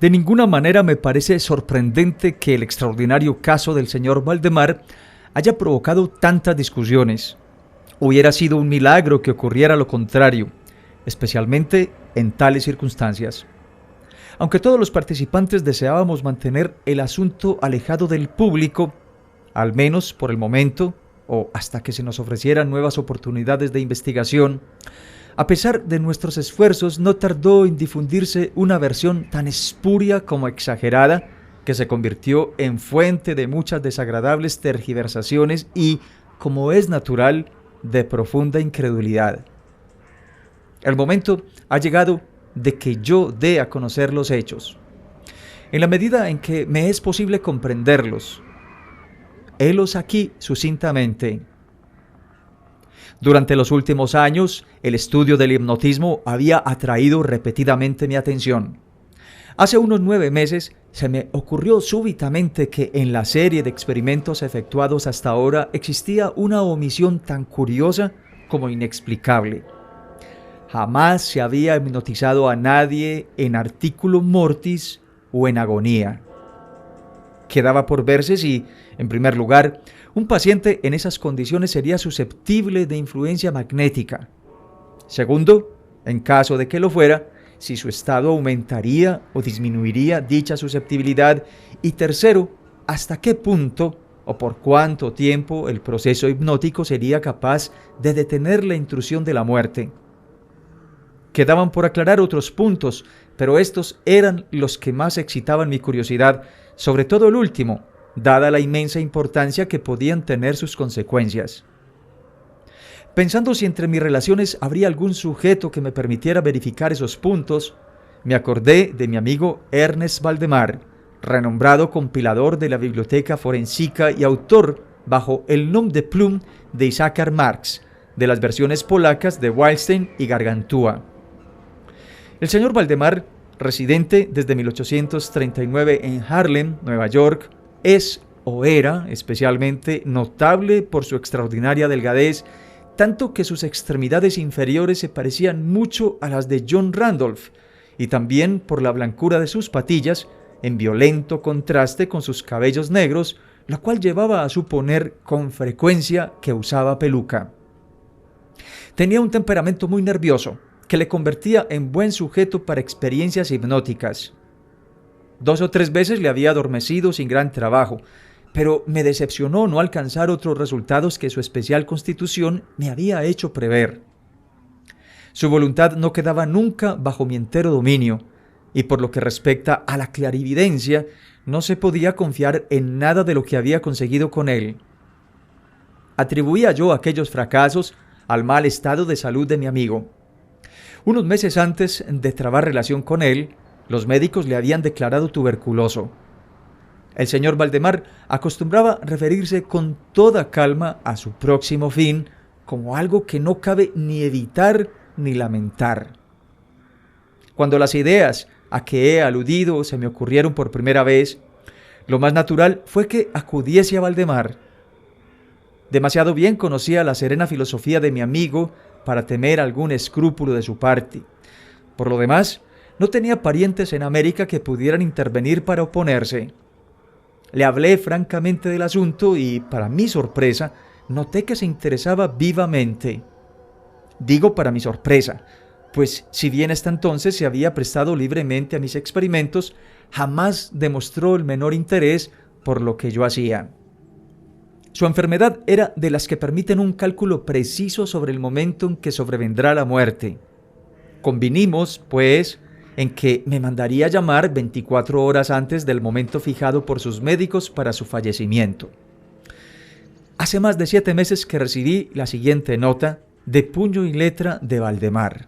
De ninguna manera me parece sorprendente que el extraordinario caso del señor Valdemar haya provocado tantas discusiones. Hubiera sido un milagro que ocurriera lo contrario, especialmente en tales circunstancias. Aunque todos los participantes deseábamos mantener el asunto alejado del público, al menos por el momento, o hasta que se nos ofrecieran nuevas oportunidades de investigación, a pesar de nuestros esfuerzos, no tardó en difundirse una versión tan espuria como exagerada, que se convirtió en fuente de muchas desagradables tergiversaciones y, como es natural, de profunda incredulidad. El momento ha llegado de que yo dé a conocer los hechos, en la medida en que me es posible comprenderlos. Helos aquí sucintamente. Durante los últimos años, el estudio del hipnotismo había atraído repetidamente mi atención. Hace unos 9 meses se me ocurrió súbitamente que en la serie de experimentos efectuados hasta ahora existía una omisión tan curiosa como inexplicable. Jamás se había hipnotizado a nadie en articulum mortis o en agonía. Quedaba por verse si, en primer lugar, un paciente en esas condiciones sería susceptible de influencia magnética. Segundo, en caso de que lo fuera, si su estado aumentaría o disminuiría dicha susceptibilidad. Y tercero, hasta qué punto o por cuánto tiempo el proceso hipnótico sería capaz de detener la intrusión de la muerte. Quedaban por aclarar otros puntos, pero estos eran los que más excitaban mi curiosidad, sobre todo el último, dada la inmensa importancia que podían tener sus consecuencias. Pensando si entre mis relaciones habría algún sujeto que me permitiera verificar esos puntos, me acordé de mi amigo Ernest Valdemar, renombrado compilador de la Biblioteca Forensica y autor, bajo el nom de plume de Isaac Marx, de las versiones polacas de Wildstein y Gargantúa. El señor Valdemar, residente desde 1839 en Harlem, Nueva York, es o era especialmente notable por su extraordinaria delgadez, tanto que sus extremidades inferiores se parecían mucho a las de John Randolph, y también por la blancura de sus patillas, en violento contraste con sus cabellos negros, lo cual llevaba a suponer con frecuencia que usaba peluca. Tenía un temperamento muy nervioso, que le convertía en buen sujeto para experiencias hipnóticas. 2 o 3 veces le había adormecido sin gran trabajo, pero me decepcionó no alcanzar otros resultados que su especial constitución me había hecho prever. Su voluntad no quedaba nunca bajo mi entero dominio, y por lo que respecta a la clarividencia, no se podía confiar en nada de lo que había conseguido con él. Atribuía yo aquellos fracasos al mal estado de salud de mi amigo. Unos meses antes de trabar relación con él, los médicos le habían declarado tuberculoso. El señor Valdemar acostumbraba referirse con toda calma a su próximo fin como algo que no cabe ni evitar ni lamentar. Cuando las ideas a que he aludido se me ocurrieron por primera vez, lo más natural fue que acudiese a Valdemar. Demasiado bien conocía la serena filosofía de mi amigo para temer algún escrúpulo de su parte. Por lo demás, no tenía parientes en América que pudieran intervenir para oponerse. Le hablé francamente del asunto y, para mi sorpresa, noté que se interesaba vivamente. Digo para mi sorpresa, pues si bien hasta entonces se había prestado libremente a mis experimentos, jamás demostró el menor interés por lo que yo hacía. Su enfermedad era de las que permiten un cálculo preciso sobre el momento en que sobrevendrá la muerte. Convinimos, pues, en que me mandaría llamar 24 horas antes del momento fijado por sus médicos para su fallecimiento. Hace más de 7 meses que recibí la siguiente nota de puño y letra de Valdemar.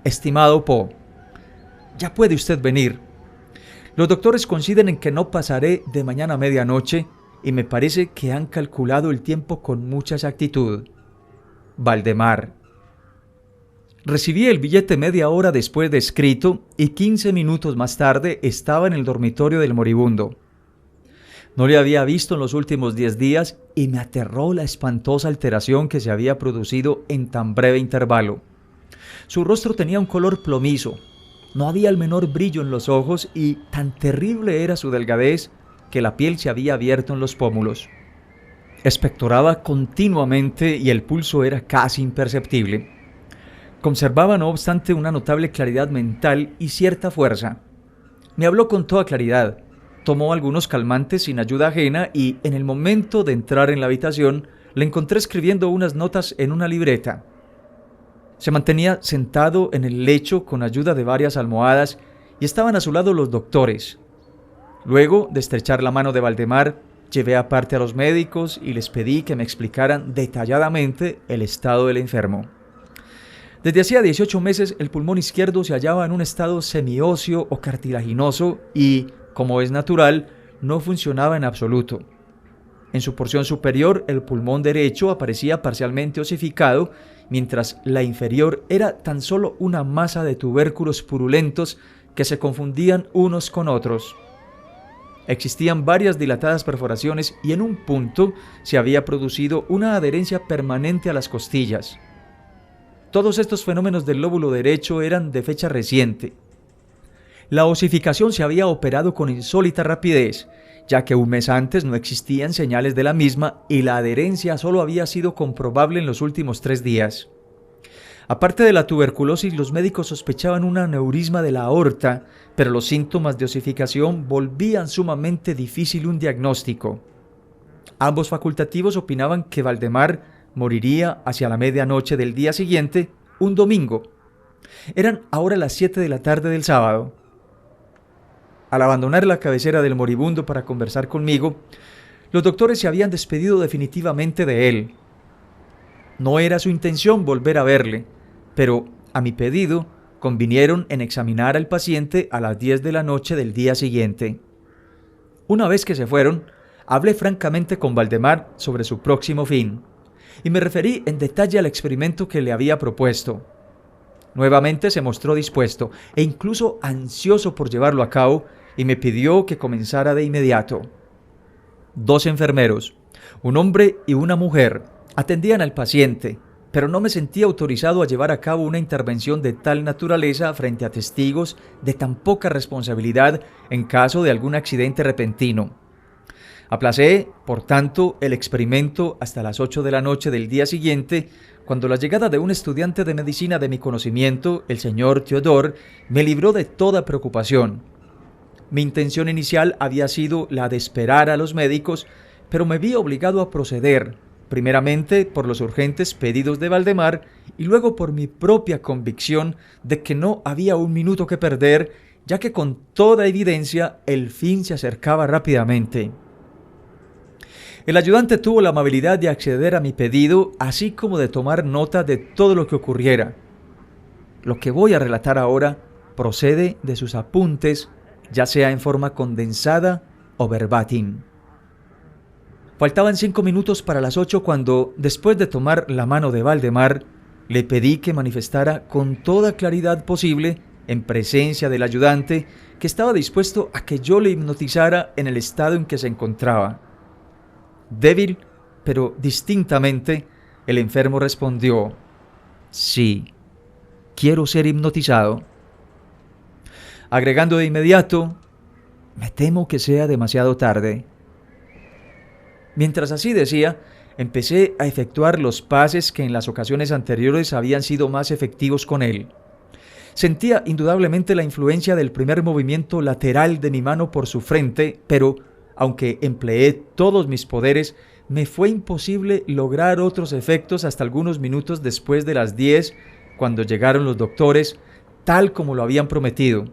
Estimado Poe, ya puede usted venir. Los doctores coinciden en que no pasaré de mañana a medianoche y me parece que han calculado el tiempo con mucha exactitud. Valdemar. Recibí el billete media hora después de escrito y 15 minutos más tarde estaba en el dormitorio del moribundo. No le había visto en los últimos 10 días y me aterró la espantosa alteración que se había producido en tan breve intervalo. Su rostro tenía un color plomizo, No había el menor brillo en los ojos y tan terrible era su delgadez que la piel se había abierto en los pómulos. Expectoraba continuamente y el pulso era casi imperceptible. Conservaba, no obstante, una notable claridad mental y cierta fuerza. Me habló con toda claridad, tomó algunos calmantes sin ayuda ajena y, en el momento de entrar en la habitación, le encontré escribiendo unas notas en una libreta. Se mantenía sentado en el lecho con ayuda de varias almohadas y estaban a su lado los doctores. Luego de estrechar la mano de Valdemar, llevé aparte a los médicos y les pedí que me explicaran detalladamente el estado del enfermo. Desde hacía 18 meses el pulmón izquierdo se hallaba en un estado semióseo o cartilaginoso y, como es natural, no funcionaba en absoluto. En su porción superior el pulmón derecho aparecía parcialmente osificado, mientras la inferior era tan solo una masa de tubérculos purulentos que se confundían unos con otros. Existían varias dilatadas perforaciones y en un punto se había producido una adherencia permanente a las costillas. Todos estos fenómenos del lóbulo derecho eran de fecha reciente. La osificación se había operado con insólita rapidez, ya que un mes antes no existían señales de la misma y la adherencia solo había sido comprobable en los últimos 3 días. Aparte de la tuberculosis, los médicos sospechaban un aneurisma de la aorta, pero los síntomas de osificación volvían sumamente difícil un diagnóstico. Ambos facultativos opinaban que Valdemar moriría hacia la medianoche del día siguiente, un domingo. Eran ahora las 7 de la tarde del sábado. Al abandonar la cabecera del moribundo para conversar conmigo, los doctores se habían despedido definitivamente de él. No era su intención volver a verle, pero, a mi pedido, convinieron en examinar al paciente a las 10 de la noche del día siguiente. Una vez que se fueron, hablé francamente con Valdemar sobre su próximo fin, y me referí en detalle al experimento que le había propuesto. Nuevamente se mostró dispuesto e incluso ansioso por llevarlo a cabo y me pidió que comenzara de inmediato. 2 enfermeros, un hombre y una mujer, atendían al paciente, pero no me sentía autorizado a llevar a cabo una intervención de tal naturaleza frente a testigos de tan poca responsabilidad en caso de algún accidente repentino. Aplacé, por tanto, el experimento hasta las 8 de la noche del día siguiente, cuando la llegada de un estudiante de medicina de mi conocimiento, el señor Theodore, me libró de toda preocupación. Mi intención inicial había sido la de esperar a los médicos, pero me vi obligado a proceder, primeramente por los urgentes pedidos de Valdemar y luego por mi propia convicción de que no había un minuto que perder, ya que con toda evidencia el fin se acercaba rápidamente. El ayudante tuvo la amabilidad de acceder a mi pedido, así como de tomar nota de todo lo que ocurriera. Lo que voy a relatar ahora procede de sus apuntes, ya sea en forma condensada o verbatim. Faltaban 5 minutos para las 8 cuando, después de tomar la mano de Valdemar, le pedí que manifestara con toda claridad posible, en presencia del ayudante, que estaba dispuesto a que yo le hipnotizara en el estado en que se encontraba. Débil, pero distintamente, el enfermo respondió: «Sí, quiero ser hipnotizado», agregando de inmediato: «Me temo que sea demasiado tarde». Mientras así decía, empecé a efectuar los pases que en las ocasiones anteriores habían sido más efectivos con él. Sentía indudablemente la influencia del primer movimiento lateral de mi mano por su frente, pero, aunque empleé todos mis poderes, me fue imposible lograr otros efectos hasta algunos minutos después de las 10, cuando llegaron los doctores, tal como lo habían prometido.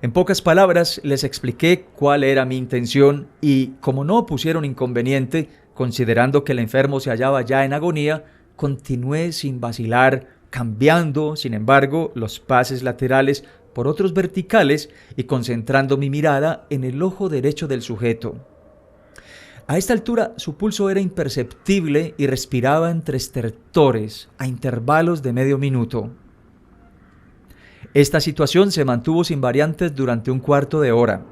En pocas palabras les expliqué cuál era mi intención y, como no opusieron inconveniente, considerando que el enfermo se hallaba ya en agonía, continué sin vacilar, cambiando, sin embargo, los pases laterales por otros verticales y concentrando mi mirada en el ojo derecho del sujeto. A esta altura su pulso era imperceptible y respiraba entre estertores, a intervalos de medio minuto. Esta situación se mantuvo sin variantes durante un cuarto de hora.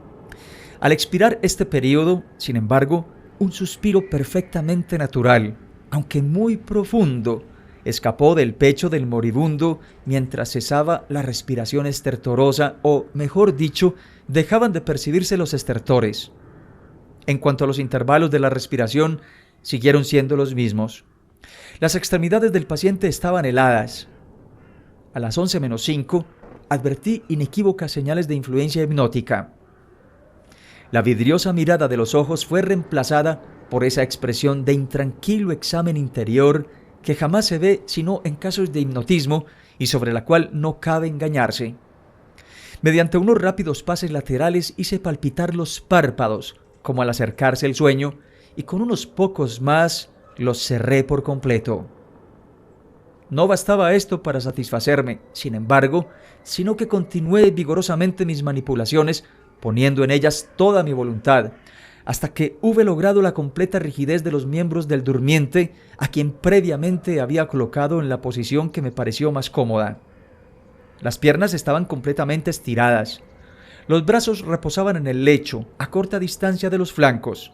Al expirar este periodo, sin embargo, un suspiro perfectamente natural, aunque muy profundo, escapó del pecho del moribundo mientras cesaba la respiración estertorosa, o, mejor dicho, dejaban de percibirse los estertores. En cuanto a los intervalos de la respiración, siguieron siendo los mismos. Las extremidades del paciente estaban heladas. A las 11:05, advertí inequívocas señales de influencia hipnótica. La vidriosa mirada de los ojos fue reemplazada por esa expresión de intranquilo examen interior que jamás se ve sino en casos de hipnotismo y sobre la cual no cabe engañarse. Mediante unos rápidos pases laterales hice palpitar los párpados, como al acercarse el sueño, y con unos pocos más los cerré por completo. No bastaba esto para satisfacerme, sin embargo, sino que continué vigorosamente mis manipulaciones, poniendo en ellas toda mi voluntad, hasta que hube logrado la completa rigidez de los miembros del durmiente, a quien previamente había colocado en la posición que me pareció más cómoda. Las piernas estaban completamente estiradas. Los brazos reposaban en el lecho, a corta distancia de los flancos.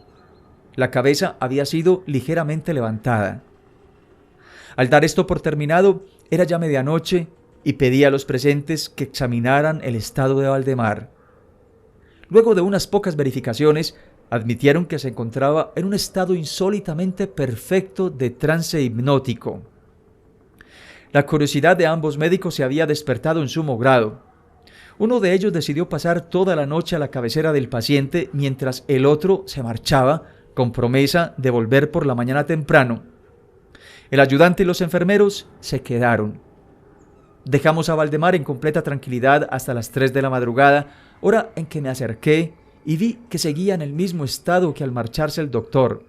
La cabeza había sido ligeramente levantada. Al dar esto por terminado, era ya medianoche y pedí a los presentes que examinaran el estado de Valdemar. Luego de unas pocas verificaciones, admitieron que se encontraba en un estado insólitamente perfecto de trance hipnótico. La curiosidad de ambos médicos se había despertado en sumo grado. Uno de ellos decidió pasar toda la noche a la cabecera del paciente, mientras el otro se marchaba, con promesa de volver por la mañana temprano. El ayudante y los enfermeros se quedaron. Dejamos a Valdemar en completa tranquilidad hasta las 3 de la madrugada, hora en que me acerqué y vi que seguía en el mismo estado que al marcharse el doctor.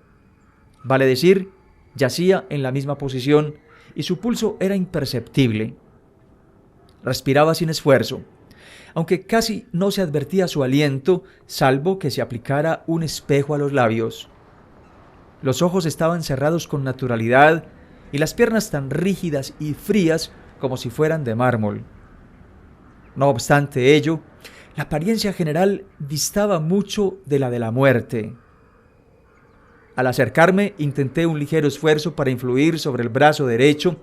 Vale decir, yacía en la misma posición y su pulso era imperceptible. Respiraba sin esfuerzo, aunque casi no se advertía su aliento, salvo que se aplicara un espejo a los labios. Los ojos estaban cerrados con naturalidad y las piernas tan rígidas y frías como si fueran de mármol. No obstante ello, la apariencia general distaba mucho de la de la muerte. Al acercarme, intenté un ligero esfuerzo para influir sobre el brazo derecho,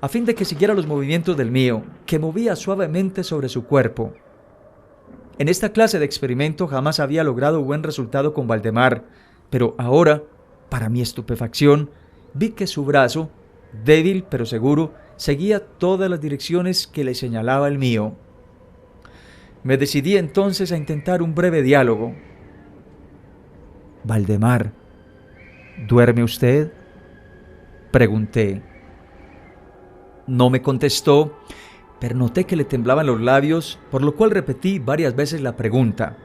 a fin de que siguiera los movimientos del mío, que movía suavemente sobre su cuerpo. En esta clase de experimento jamás había logrado buen resultado con Valdemar, pero ahora, para mi estupefacción, vi que su brazo, débil pero seguro, seguía todas las direcciones que le señalaba el mío. Me decidí entonces a intentar un breve diálogo. «Valdemar, ¿duerme usted?», pregunté. No me contestó, pero noté que le temblaban los labios, por lo cual repetí varias veces la pregunta.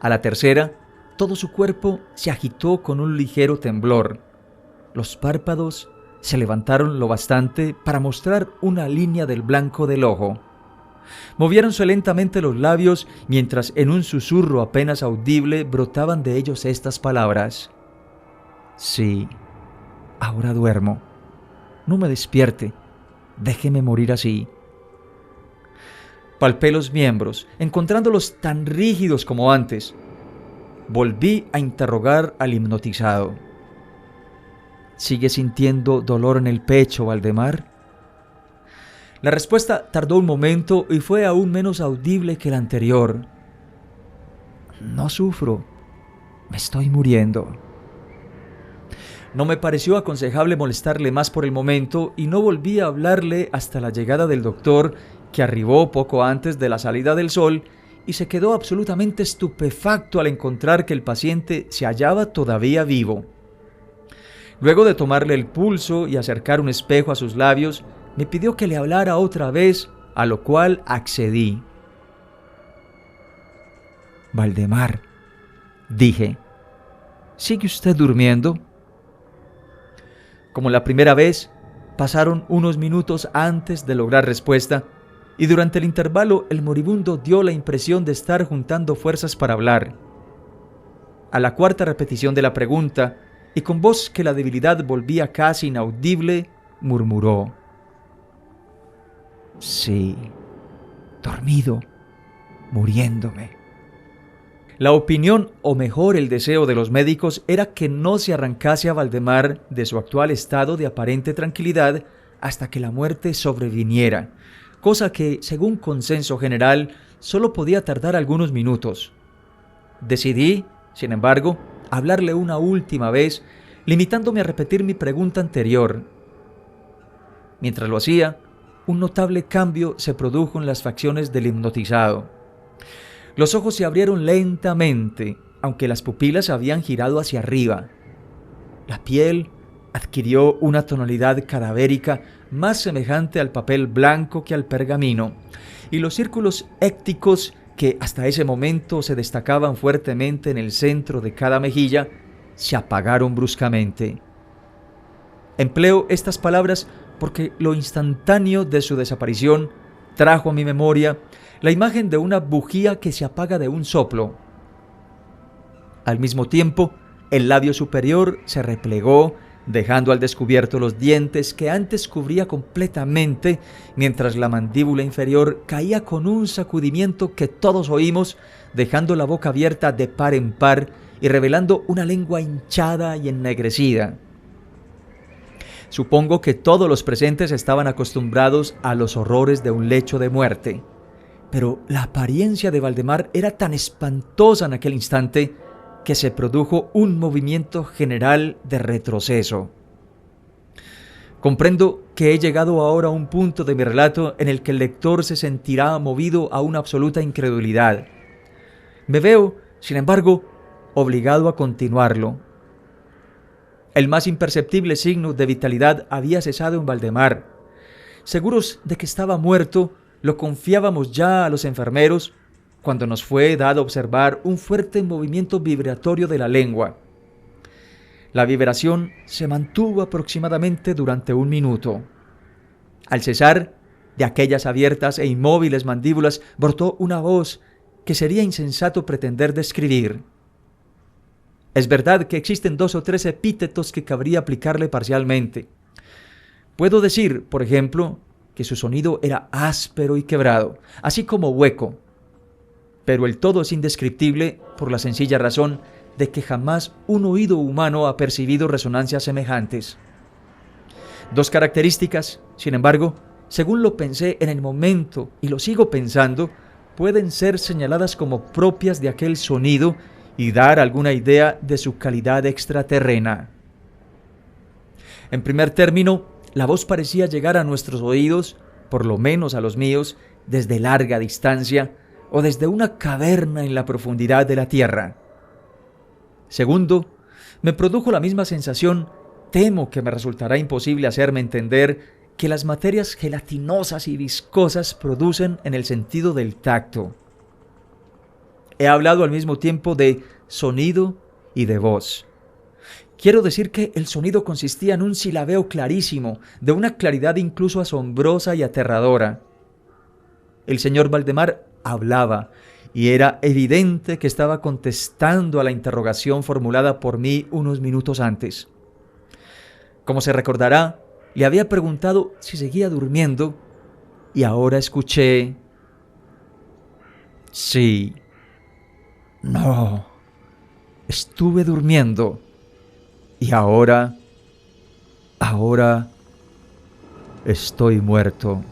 A la tercera, todo su cuerpo se agitó con un ligero temblor. Los párpados se levantaron lo bastante para mostrar una línea del blanco del ojo. Moviéronse lentamente los labios, mientras en un susurro apenas audible brotaban de ellos estas palabras: «Sí, ahora duermo. No me despierte. Déjeme morir así». Palpé los miembros, encontrándolos tan rígidos como antes. Volví a interrogar al hipnotizado. «¿Sigue sintiendo dolor en el pecho, Valdemar?». La respuesta tardó un momento y fue aún menos audible que la anterior. «No sufro. Me estoy muriendo». No me pareció aconsejable molestarle más por el momento y no volví a hablarle hasta la llegada del doctor, que arribó poco antes de la salida del sol y se quedó absolutamente estupefacto al encontrar que el paciente se hallaba todavía vivo. Luego de tomarle el pulso y acercar un espejo a sus labios, me pidió que le hablara otra vez, a lo cual accedí. «Valdemar», dije, «¿sigue usted durmiendo?». Como la primera vez, pasaron unos minutos antes de lograr respuesta, y durante el intervalo el moribundo dio la impresión de estar juntando fuerzas para hablar. A la cuarta repetición de la pregunta, y con voz que la debilidad volvía casi inaudible, murmuró: «Sí, dormido, muriéndome». La opinión, o mejor el deseo de los médicos, era que no se arrancase a Valdemar de su actual estado de aparente tranquilidad hasta que la muerte sobreviniera, cosa que, según consenso general, solo podía tardar algunos minutos. Decidí, sin embargo, hablarle una última vez, limitándome a repetir mi pregunta anterior. Mientras lo hacía, un notable cambio se produjo en las facciones del hipnotizado. Los ojos se abrieron lentamente, aunque las pupilas habían girado hacia arriba. La piel adquirió una tonalidad cadavérica más semejante al papel blanco que al pergamino, y los círculos écticos que hasta ese momento se destacaban fuertemente en el centro de cada mejilla se apagaron bruscamente. Empleo estas palabras porque lo instantáneo de su desaparición trajo a mi memoria la imagen de una bujía que se apaga de un soplo. Al mismo tiempo, el labio superior se replegó, dejando al descubierto los dientes que antes cubría completamente, mientras la mandíbula inferior caía con un sacudimiento que todos oímos, dejando la boca abierta de par en par y revelando una lengua hinchada y ennegrecida. Supongo que todos los presentes estaban acostumbrados a los horrores de un lecho de muerte, pero la apariencia de Valdemar era tan espantosa en aquel instante que se produjo un movimiento general de retroceso. Comprendo que he llegado ahora a un punto de mi relato en el que el lector se sentirá movido a una absoluta incredulidad. Me veo, sin embargo, obligado a continuarlo. El más imperceptible signo de vitalidad había cesado en Valdemar. Seguros de que estaba muerto, lo confiábamos ya a los enfermeros, cuando nos fue dado observar un fuerte movimiento vibratorio de la lengua. La vibración se mantuvo aproximadamente durante 1 minuto. Al cesar, de aquellas abiertas e inmóviles mandíbulas brotó una voz que sería insensato pretender describir. Es verdad que existen 2 o 3 epítetos que cabría aplicarle parcialmente. Puedo decir, por ejemplo, que su sonido era áspero y quebrado, así como hueco. Pero el todo es indescriptible por la sencilla razón de que jamás un oído humano ha percibido resonancias semejantes. 2 características, sin embargo, según lo pensé en el momento y lo sigo pensando, pueden ser señaladas como propias de aquel sonido y dar alguna idea de su calidad extraterrena. En primer término, la voz parecía llegar a nuestros oídos, por lo menos a los míos, desde larga distancia o desde una caverna en la profundidad de la tierra. Segundo, me produjo la misma sensación, temo que me resultará imposible hacerme entender, que las materias gelatinosas y viscosas producen en el sentido del tacto. He hablado al mismo tiempo de sonido y de voz. Quiero decir que el sonido consistía en un silabeo clarísimo, de una claridad incluso asombrosa y aterradora. El señor Valdemar hablaba, y era evidente que estaba contestando a la interrogación formulada por mí unos minutos antes. Como se recordará, le había preguntado si seguía durmiendo, y ahora escuché: sí, no, estuve durmiendo, y ahora estoy muerto.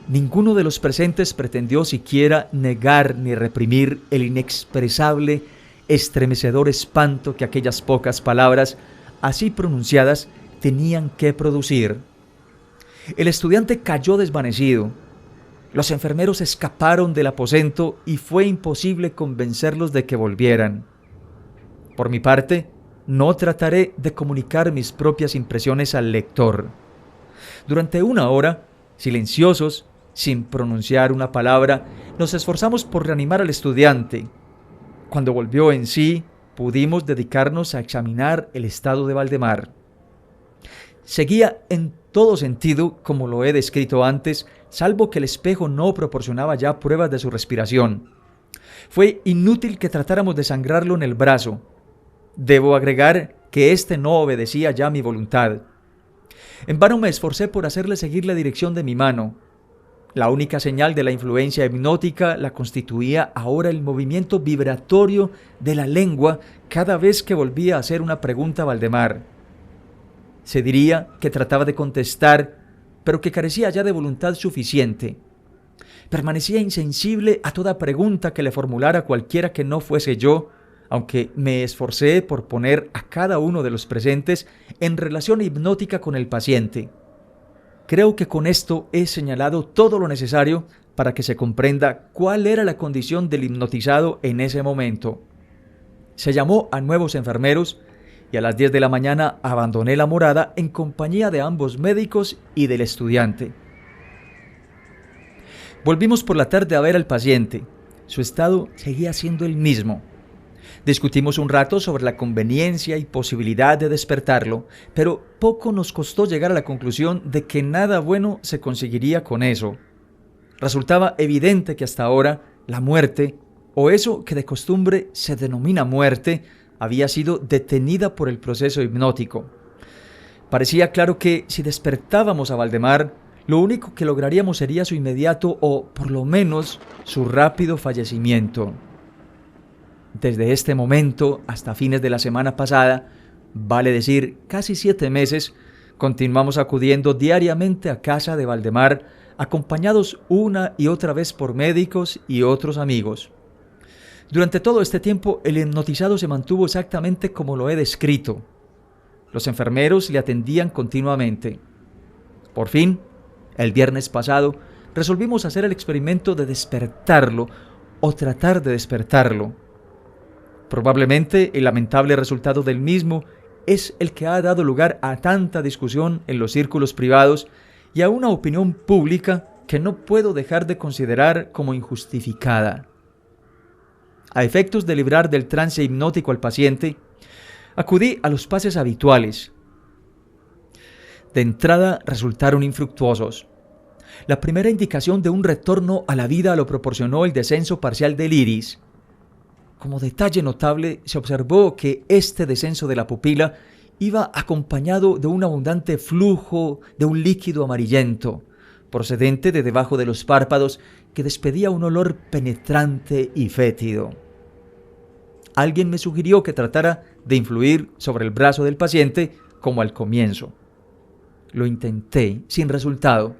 Ninguno de los presentes pretendió siquiera negar ni reprimir el inexpresable, estremecedor espanto que aquellas pocas palabras, así pronunciadas, tenían que producir. El estudiante cayó desvanecido. Los enfermeros escaparon del aposento y fue imposible convencerlos de que volvieran. Por mi parte, no trataré de comunicar mis propias impresiones al lector. Durante 1 hora, silenciosos, sin pronunciar una palabra, nos esforzamos por reanimar al estudiante. Cuando volvió en sí, pudimos dedicarnos a examinar el estado de Valdemar. Seguía en todo sentido como lo he descrito antes, salvo que el espejo no proporcionaba ya pruebas de su respiración. Fue inútil que tratáramos de sangrarlo en el brazo. Debo agregar que éste no obedecía ya a mi voluntad. En vano me esforcé por hacerle seguir la dirección de mi mano. La única señal de la influencia hipnótica la constituía ahora el movimiento vibratorio de la lengua cada vez que volvía a hacer una pregunta a Valdemar. Se diría que trataba de contestar, pero que carecía ya de voluntad suficiente. Permanecía insensible a toda pregunta que le formulara cualquiera que no fuese yo, aunque me esforcé por poner a cada uno de los presentes en relación hipnótica con el paciente. Creo que con esto he señalado todo lo necesario para que se comprenda cuál era la condición del hipnotizado en ese momento. Se llamó a nuevos enfermeros y a las 10 de la mañana abandoné la morada en compañía de ambos médicos y del estudiante. Volvimos por la tarde a ver al paciente. Su estado seguía siendo el mismo. Discutimos un rato sobre la conveniencia y posibilidad de despertarlo, pero poco nos costó llegar a la conclusión de que nada bueno se conseguiría con eso. Resultaba evidente que hasta ahora la muerte, o eso que de costumbre se denomina muerte, había sido detenida por el proceso hipnótico. Parecía claro que si despertábamos a Valdemar, lo único que lograríamos sería su inmediato o, por lo menos, su rápido fallecimiento. Desde este momento hasta fines de la semana pasada, vale decir casi 7 meses, continuamos acudiendo diariamente a casa de Valdemar, acompañados una y otra vez por médicos y otros amigos. Durante todo este tiempo, el hipnotizado se mantuvo exactamente como lo he descrito. Los enfermeros le atendían continuamente. Por fin, el viernes pasado, resolvimos hacer el experimento de despertarlo o tratar de despertarlo. Probablemente el lamentable resultado del mismo es el que ha dado lugar a tanta discusión en los círculos privados y a una opinión pública que no puedo dejar de considerar como injustificada. A efectos de librar del trance hipnótico al paciente, acudí a los pases habituales. De entrada resultaron infructuosos. La primera indicación de un retorno a la vida lo proporcionó el descenso parcial del iris. Como detalle notable, se observó que este descenso de la pupila iba acompañado de un abundante flujo de un líquido amarillento, procedente de debajo de los párpados, que despedía un olor penetrante y fétido. Alguien me sugirió que tratara de influir sobre el brazo del paciente como al comienzo. Lo intenté, sin resultado.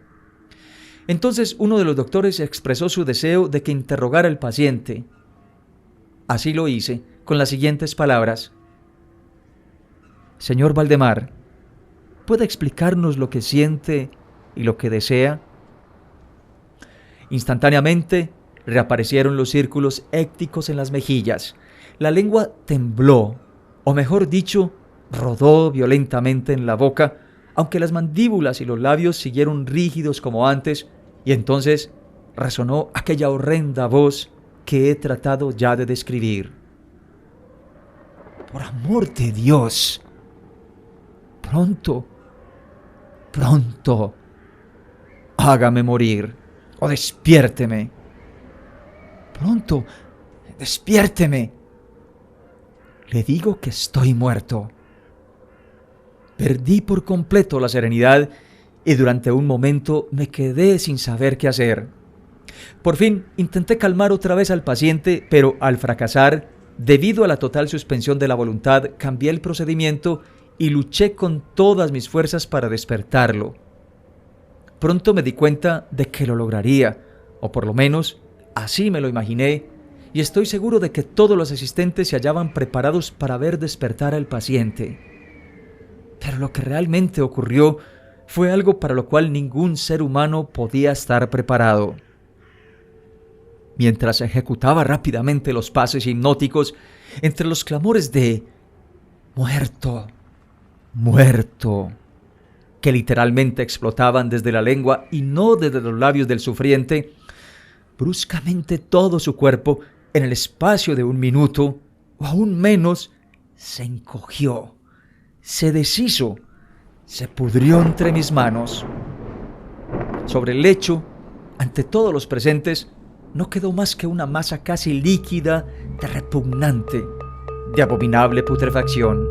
Entonces uno de los doctores expresó su deseo de que interrogara al paciente. Así lo hice, con las siguientes palabras: Señor Valdemar, ¿puede explicarnos lo que siente y lo que desea? Instantáneamente reaparecieron los círculos écticos en las mejillas. La lengua tembló, o mejor dicho, rodó violentamente en la boca, aunque las mandíbulas y los labios siguieron rígidos como antes, y entonces resonó aquella horrenda voz que he tratado ya de describir. Por amor de Dios, pronto, hágame morir o despiérteme. Pronto, despiérteme. Le digo que estoy muerto. Perdí por completo la serenidad y durante un momento me quedé sin saber qué hacer. Por fin intenté calmar otra vez al paciente, pero al fracasar, debido a la total suspensión de la voluntad, cambié el procedimiento y luché con todas mis fuerzas para despertarlo. Pronto me di cuenta de que lo lograría, o por lo menos así me lo imaginé, y estoy seguro de que todos los asistentes se hallaban preparados para ver despertar al paciente. Pero lo que realmente ocurrió fue algo para lo cual ningún ser humano podía estar preparado. Mientras ejecutaba rápidamente los pases hipnóticos, entre los clamores de «muerto, muerto», que literalmente explotaban desde la lengua y no desde los labios del sufriente, bruscamente todo su cuerpo, en el espacio de 1 minuto, o aún menos, se encogió, se deshizo, se pudrió entre mis manos. Sobre el lecho, ante todos los presentes, no quedó más que una masa casi líquida, de repugnante, de abominable putrefacción.